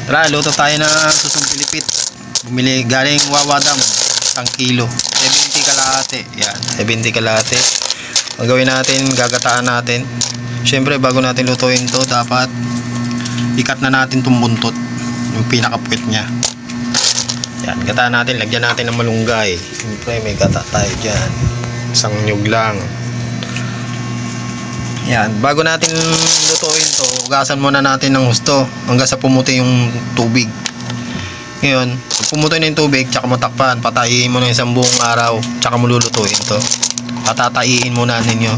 Tara, luto tayo ng susong pilipit. Bumili galing Wawadam, 1 kilo. 70 kalahati. Yan, 70 kalahati. Ang gawin natin, gagataan natin. Siyempre, bago natin lutuin to, dapat ikat na natin itong buntot. Yung pinakapuwit niya. Yan, gataan natin. Lagyan natin ng malunggay. Siyempre, may gata tayo dyan. Isang nyug lang. Yan, bago natin lutuin to, hugasan muna natin ng gusto hanggang sa pumuti yung tubig. Ngayon, pag pumuti na yung tubig, tsaka mo takpan, patayin mo na isang buong araw, tsaka mo lulutuin to. Patatayin muna ninyo.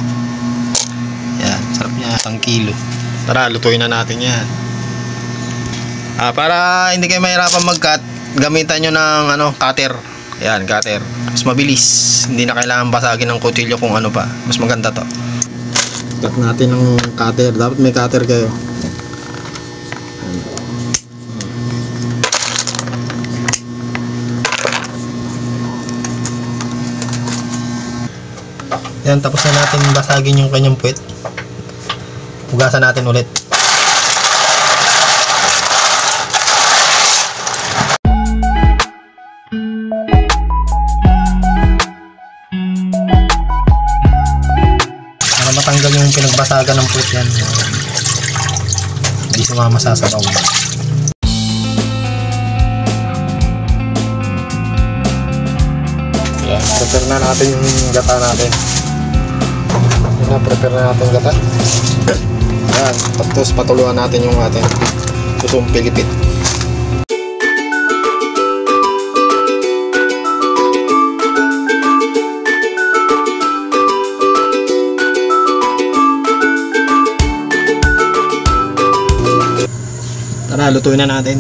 Yan, sarap niya, 1 kilo. Tara, lutuin na natin yan. Para hindi kayo mahirapan mag-cut, gamitan nyo ng cutter. Yan, cutter. Mas mabilis. Hindi na kailangan basagin ng kutsilyo kung ano pa. Mas maganda to. Cut natin ng cutter. Dapat may cutter kayo. Yan, tapos na natin basagin yung kanyang puwet. Hugasan natin ulit. Matanggal yung pinagbasagan ng puwet yan, hindi sumama sa sabaw. Yan, prepare na natin yung gata natin. Yan, prepare na natin yung gata. Yan, tapos patuluan natin yung ating susong pilipit. Tara, lutuin na natin.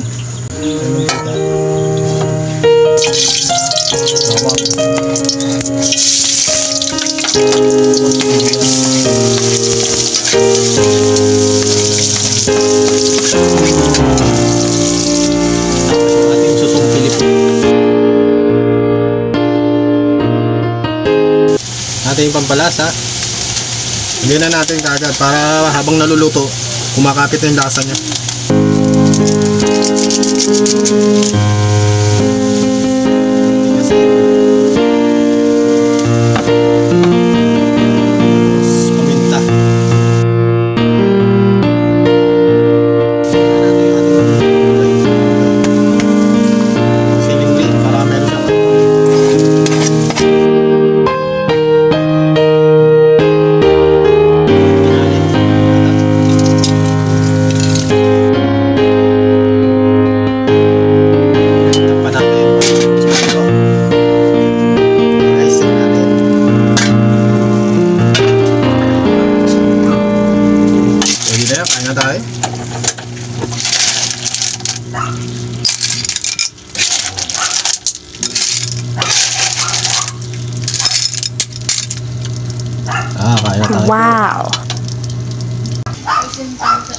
Ating susong pilipit. Ating pampalasa. Hindi na natin kagad para habang naluluto, kumakapit na yung lasa niya. Paminta. Siling para meron siyang kaya na tayo. Kaya na tayo. Wow!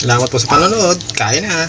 Salamat po sa panonood. Kain na.